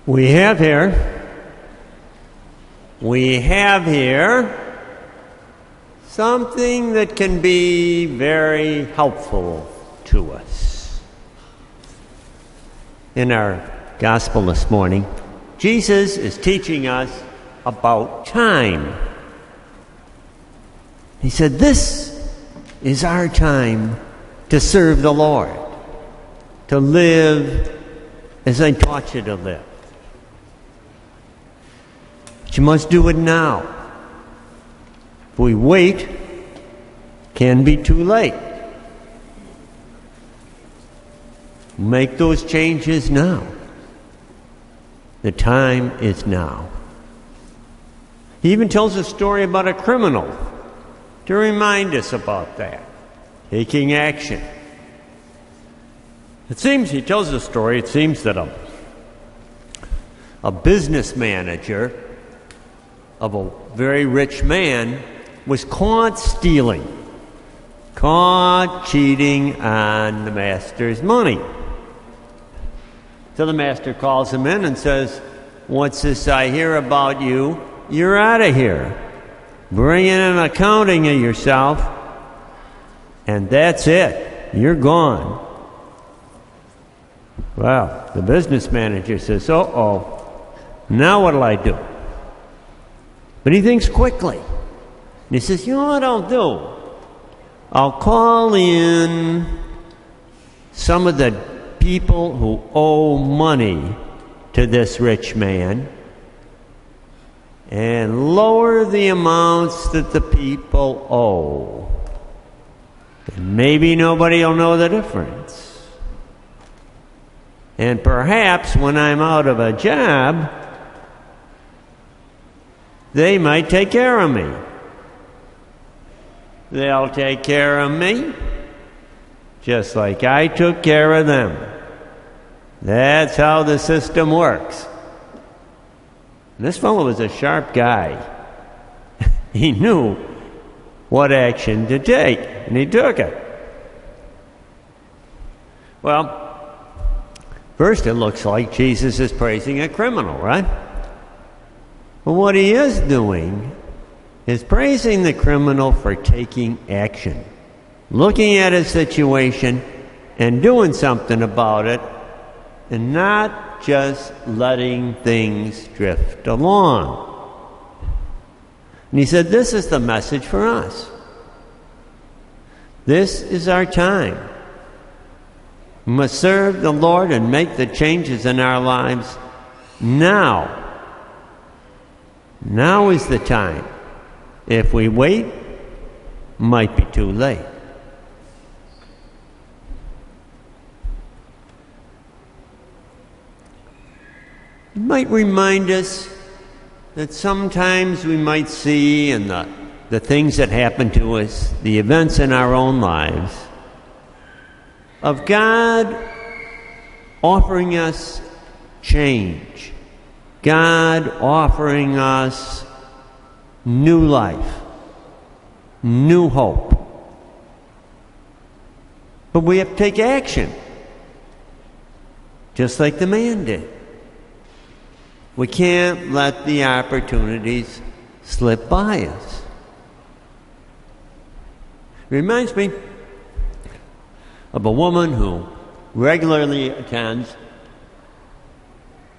We have here something that can be very helpful to us. In our gospel this morning, Jesus is teaching us about time. He said, this is our time to serve the Lord, to live as I taught you to live. But you must do it now. If we wait, it can be too late. Make those changes now. The time is now. He even tells a story about a criminal to remind us about that, taking action. He tells a story, it seems that a business manager of a very rich man was caught stealing, caught cheating on the master's money. So the master calls him in and says, "What's this I hear about you? You're out of here. Bring in an accounting of yourself, and that's it. You're gone." Well, the business manager says, "Uh-oh, now what'll I do?" But he thinks quickly. And he says, "You know what I'll do? I'll call in some of the people who owe money to this rich man and lower the amounts that the people owe. And maybe nobody will know the difference. And perhaps when I'm out of a job, they might take care of me. They'll take care of me just like I took care of them. That's how the system works." And this fellow was a sharp guy. He knew what action to take, and he took it. Well, first it looks like Jesus is praising a criminal, right? But what he is doing is praising the criminal for taking action, looking at his situation and doing something about it, and not just letting things drift along. And he said, this is the message for us. This is our time. We must serve the Lord and make the changes in our lives now. Now is the time. If we wait, it might be too late. It might remind us that sometimes we might see in the things that happen to us, the events in our own lives, of God offering us change. God offering us new life, new hope. But we have to take action, just like the man did. We can't let the opportunities slip by us. It reminds me of a woman who regularly attends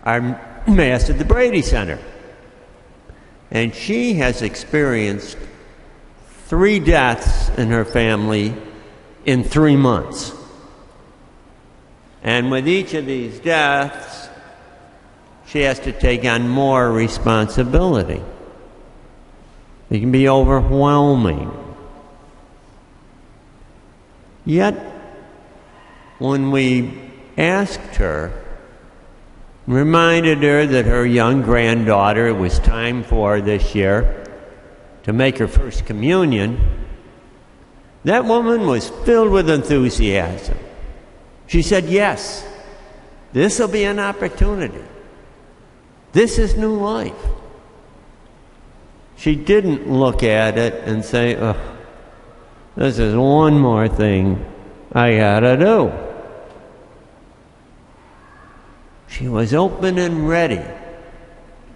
our Mass at the Brady Center. And she has experienced 3 deaths in her family in 3 months. And with each of these deaths, she has to take on more responsibility. It can be overwhelming. Yet, when we asked her, reminded her that her young granddaughter, it was time for this year to make her first communion, that woman was filled with enthusiasm. She said, yes, this will be an opportunity. This is new life. She didn't look at it and say, oh, this is one more thing I gotta do. She was open and ready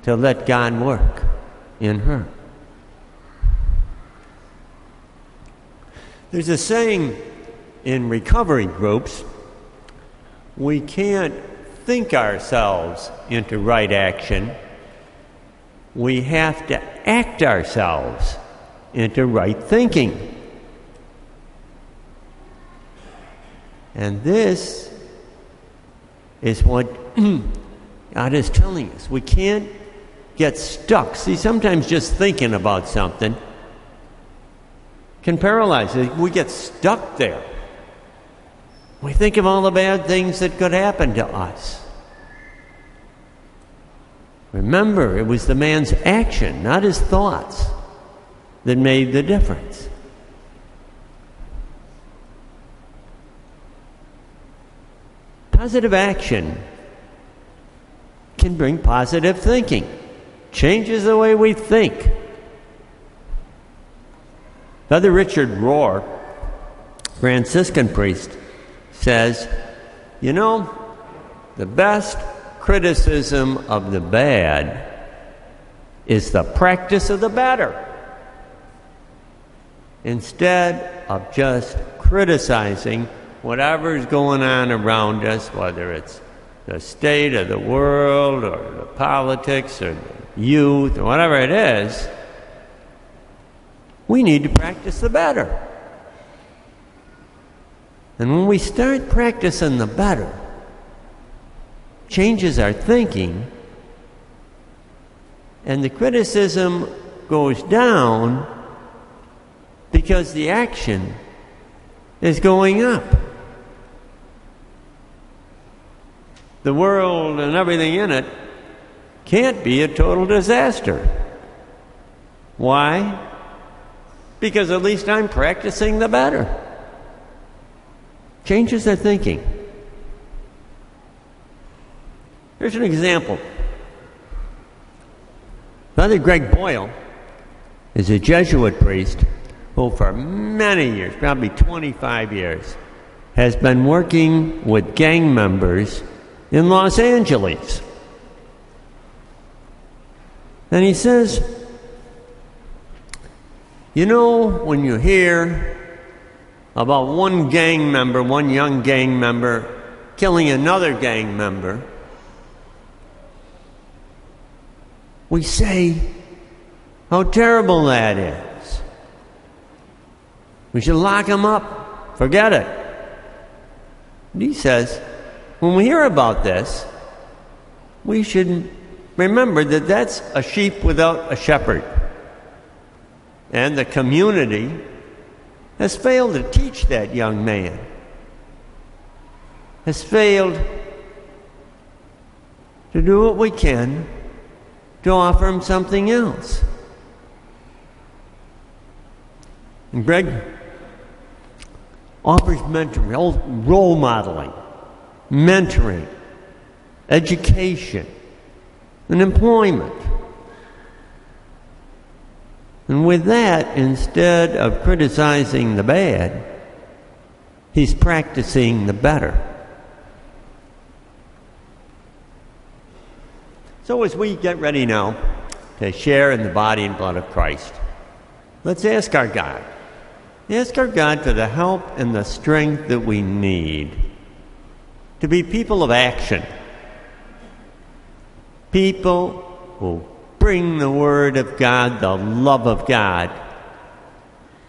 to let God work in her. There's a saying in recovery groups, we can't think ourselves into right action. We have to act ourselves into right thinking. And this is what God is telling us. We can't get stuck. See, sometimes just thinking about something can paralyze us. We get stuck there. We think of all the bad things that could happen to us. Remember, it was the man's action, not his thoughts, that made the difference. Positive action can bring positive thinking. Changes the way we think. Father Richard Rohr, Franciscan priest, says, you know, the best criticism of the bad is the practice of the better. Instead of just criticizing whatever's going on around us, whether it's the state of the world or the politics or the youth or whatever it is, we need to practice the better. And when we start practicing the better, changes our thinking, and the criticism goes down because the action is going up. The world and everything in it can't be a total disaster. Why? Because at least I'm practicing the better. Changes their thinking. Here's an example. Father Greg Boyle is a Jesuit priest who for many years, probably 25 years, has been working with gang members in Los Angeles. And he says, you know, when you hear about one gang member, one young gang member, killing another gang member, we say how terrible that is. We should lock him up. Forget it. And he says, when we hear about this, we should remember that that's a sheep without a shepherd. And the community has failed to teach that young man, has failed to do what we can to offer him something else. And Greg offers mentoring, role modeling, mentoring, education, and employment. And with that, instead of criticizing the bad, he's practicing the better. So as we get ready now to share in the body and blood of Christ, let's ask our God. Ask our God for the help and the strength that we need to be people of action. People who bring the Word of God, the love of God,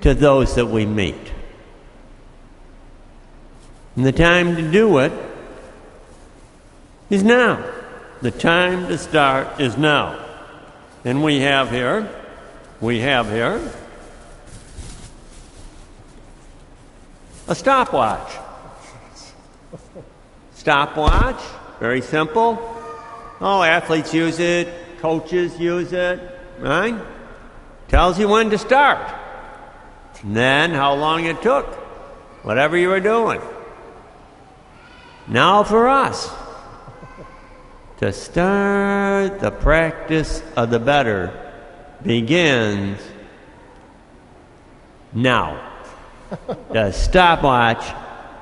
to those that we meet. And the time to do it is now. The time to start is now. And we have here a stopwatch. Stopwatch, very simple. Oh, athletes use it, coaches use it, right? Tells you when to start. And then how long it took, whatever you were doing. Now for us, to start the practice of the better begins now. The stopwatch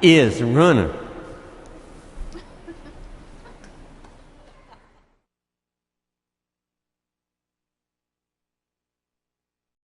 is running.